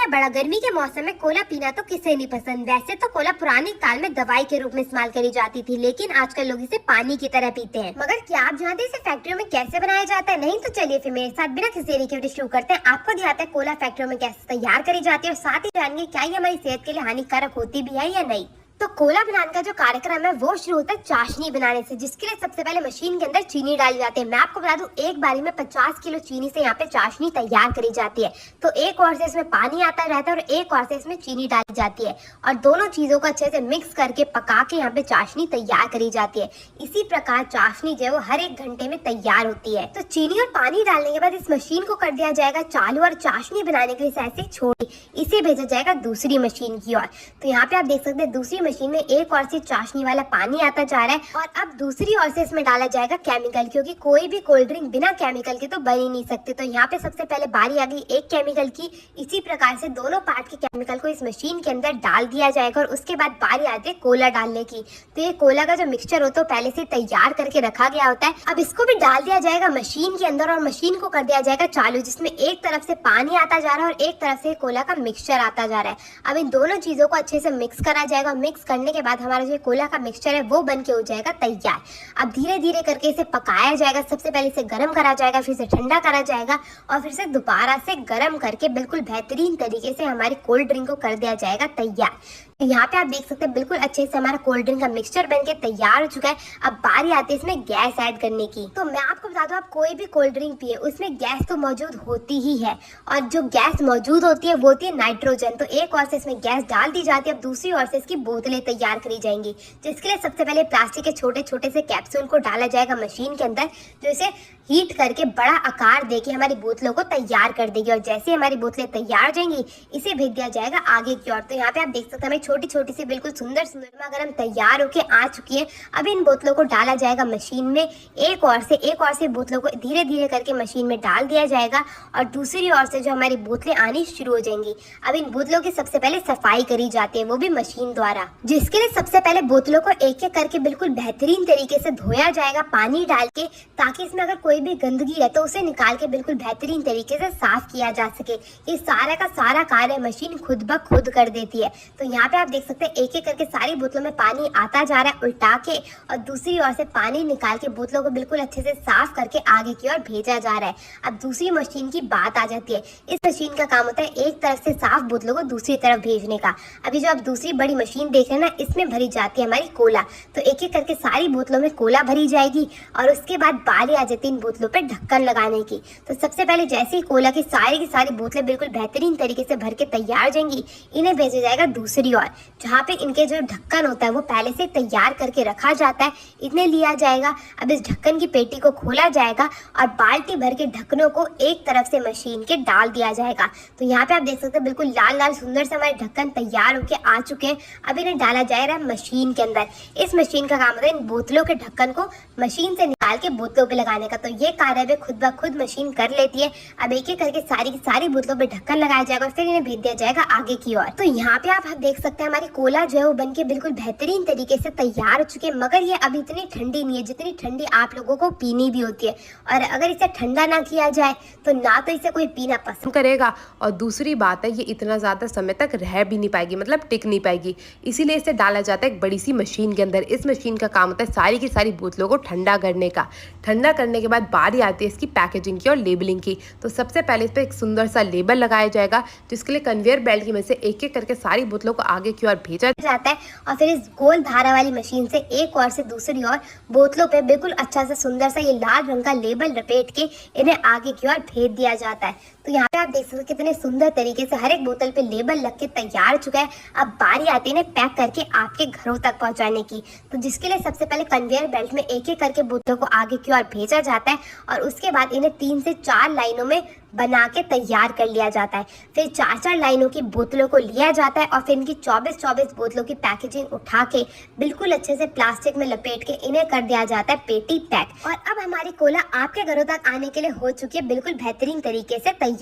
बड़ा, गर्मी के मौसम में कोला पीना तो किसे नहीं पसंद। वैसे तो कोला पुराने काल में दवाई के रूप में इस्तेमाल करी जाती थी, लेकिन आजकल लोग इसे पानी की तरह पीते हैं। मगर क्या आप जानते हैं इसे फैक्ट्रियों में कैसे बनाया जाता है? नहीं तो चलिए फिर मेरे साथ बिना किसी देरी के शुरू करते हैं। आपको दिखाते हैं कोला फैक्ट्रियों में कैसे तैयार करी जाती है, और साथ ही जानेंगे क्या ये हमारी सेहत के लिए हानिकारक होती भी है या नहीं। तो कोला बनाने का जो कार्यक्रम है वो शुरू होता है चाशनी बनाने से, जिसके लिए सबसे पहले मशीन के अंदर चीनी डाली जाती है। मैं आपको बता दूं, एक बारी में 50 किलो चीनी से यहाँ पे चाशनी तैयार करी जाती है। तो एक और से इसमें पानी आता रहता है और एक और से इसमें चीनी डाली जाती है, और दोनों चीजों को अच्छे से मिक्स करके पका के यहाँ पे चाशनी तैयार करी जाती है। इसी प्रकार चाशनी जो है वो हर एक घंटे में तैयार होती है। तो चीनी और पानी डालने के बाद इस मशीन को कर दिया जाएगा चालू, और चाशनी बनाने के लिए ऐसे छोड़ी इसे भेजा जाएगा दूसरी मशीन की ओर। तो यहाँ पे आप देख सकते हैं दूसरी मशीन में एक और से चाशनी वाला पानी आता जा रहा है, और अब दूसरी ओर से इसमें डाला जाएगा केमिकल, क्योंकि कोई भी कोल्ड ड्रिंक बिना केमिकल के तो बन ही नहीं सकती। तो यहाँ पे सबसे पहले बारी आ गई एक केमिकल की। इसी प्रकार से दोनों पार्ट के केमिकल को इस मशीन के अंदर डाल दिया जाएगा, और उसके बाद बारी आती है कोला डालने की। तो ये कोला का जो मिक्सचर होता है पहले से तैयार करके रखा गया होता है। अब इसको भी डाल दिया जाएगा मशीन के अंदर, और मशीन को कर दिया जाएगा चालू, जिसमें एक तरफ से पानी आता जा रहा है और एक तरफ से कोला का मिक्सचर आता जा रहा है। अब इन दोनों चीजों को अच्छे से मिक्स करा जाएगा। मिक्स करने के बाद हमारा जो कोला का मिक्सचर है वो बन के हो जाएगा तैयार। अब धीरे धीरे करके इसे पकाया जाएगा। सबसे पहले इसे गर्म करा जाएगा, फिर से ठंडा करा जाएगा, और फिर से दोबारा से गर्म करके बिल्कुल बेहतरीन तरीके से हमारी कोल्ड ड्रिंक को कर दिया जाएगा तैयार। यहाँ पे आप देख सकते हैं बिल्कुल अच्छे से हमारा कोल्ड ड्रिंक का मिक्सचर बनके तैयार हो चुका है। अब बारी आती है इसमें गैस ऐड करने की। तो मैं आपको बता दूं, आप कोई भी कोल्ड ड्रिंक पिए उसमें गैस तो मौजूद होती ही है, और जो गैस मौजूद होती है वो होती है नाइट्रोजन। तो एक ओर से इसमें गैस डाल दी जाती है, अब दूसरी ओर से इसकी बोतलें तैयार करी जाएंगी, जिसके लिए सबसे पहले प्लास्टिक के छोटे छोटे से कैप्सूल को डाला जाएगा मशीन के अंदर, जो इसे हीट करके बड़ा आकार देके हमारी बोतलों को तैयार कर देगी। और जैसे हमारी बोतलें तैयार हो जाएंगी इसे भेज दिया जाएगा आगे की ओर। तो यहाँ पे आप देख सकते हैं हमें छोटी छोटी सी बिल्कुल सुंदर सुंदर गरम तैयार होके आ चुकी है। अब इन बोतलों को डाला जाएगा मशीन में, एक और से बोतलों को धीरे धीरे करके मशीन में डाल दिया जाएगा, और दूसरी ओर से जो हमारी बोतलें आनी शुरू हो जाएंगी। अब इन बोतलों की सबसे पहले सफाई करी जाती है, वो भी मशीन द्वारा, जिसके लिए सबसे पहले बोतलों को एक एक करके बिल्कुल बेहतरीन तरीके से धोया जाएगा पानी डाल के, ताकि इसमें अगर कोई भी गंदगी है तो उसे निकाल के बिल्कुल बेहतरीन तरीके से साफ किया जा सके। ये सारा का सारा कार्य मशीन खुद ब खुद कर देती है। तो यहाँ पे आप देख सकते हैं एक एक करके सारी बोतलों में पानी आता जा रहा है उल्टा के, और दूसरी ओर से पानी निकाल के बोतलों को बिल्कुल अच्छे से साफ करके आगे की ओर भेजा जा रहा है। अब दूसरी मशीन की बात आ जाती है। इस मशीन का काम होता है एक तरफ से साफ बोतलों को दूसरी तरफ भेजने का। अभी जो आप दूसरी बड़ी मशीन देख रहे हैं ना, इसमें भरी जाती है हमारी कोला। तो एक एक करके सारी बोतलों में कोला भरी जाएगी, और उसके बाद बारी आ जाती है इन बोतलों पे ढक्कन लगाने की। तो सबसे पहले जैसे ही कोला की सारी बोतलें बिल्कुल बेहतरीन तरीके से भर के तैयार हो जाएंगी, इन्हें भेजा जाएगा दूसरी ओर, जहाँ पे इनके जो ढक्कन होता है वो पहले से तैयार करके रखा जाता है। इन्हें लिया जाएगा। अब इस ढक्कन की पेटी को खोला जाएगा, और बाल्टी भर के ढक्कनों को एक तरफ से मशीन के डाल दिया जाएगा। तो यहाँ पे आप देख सकते हैं बिल्कुल लाल लाल सुंदर से हमारे ढक्कन तैयार होके आ चुके हैं। अब इन्हें डाला जाएगा मशीन के अंदर। इस मशीन का काम होता है इन बोतलों के ढक्कन को मशीन से निकाल के बोतलों पे लगाने का। तो ये कार्य भी खुद ब खुद मशीन कर लेती है। अब एक एक करके सारी की सारी बोतलों पे ढक्कन लगाया जाएगा, और फिर इन्हें भेज दिया जाएगा आगे की ओर। तो यहाँ पे आप देख सकते हैं हमारी कोला जो है वो बनके बिल्कुल बेहतरीन तरीके से तैयार हो चुकी है। मगर ये अभी इतनी ठंडी नहीं है जितनी ठंडी आप लोगों को पीनी भी होती है, और अगर इसे ठंडा ना किया जाए तो ना तो इसे कोई पीना पसंद करेगा, और दूसरी बात है ये इतना ज़्यादा समय तक रह भी नहीं पाएगी, मतलब टिक नहीं पाएगी। इसीलिए इसे डाला जाता है एक बड़ी सी मशीन के अंदर। इस मशीन का काम होता है सारी की सारी बोतलों को ठंडा करने का। ठंडा करने के बाद बारी आती है इसकी पैकेजिंग की और लेबलिंग की। तो सबसे पहले इस पर एक सुंदर सा लेबल लगाया जाएगा, जिसके लिए कन्वेयर बेल्ट की मदद से एक एक करके सारी बोतलों को आगे की ओर भेजा जाता है, और फिर इस गोल धारा वाली मशीन से एक ओर से दूसरी ओर बोतलों पे बिल्कुल अच्छा सा सुंदर सा ये लाल रंग का लेबल लपेट के इन्हें आगे की ओर भेज दिया जाता है। तो यहाँ पे आप देख सकते हैं कितने सुंदर तरीके से हर एक बोतल पे लेबल लग के तैयार हो चुका है। अब बारी आती है पैक करके आपके घरों तक पहुंचाने की। तो जिसके लिए सबसे पहले कन्वेयर बेल्ट में एक एक करके बोतलों को आगे की ओर भेजा जाता है, और उसके बाद इन्हें 3 से 4 लाइनों में बना के तैयार कर लिया जाता है। फिर 4-4 लाइनों की बोतलों को लिया जाता है, और फिर इनकी 24-24 बोतलों की पैकेजिंग उठा के बिल्कुल अच्छे से प्लास्टिक में लपेट के इन्हें कर दिया जाता है पेटी पैक। और अब हमारी कोला आपके घरों तक आने के लिए हो चुकी है बिल्कुल बेहतरीन तरीके से तैयार।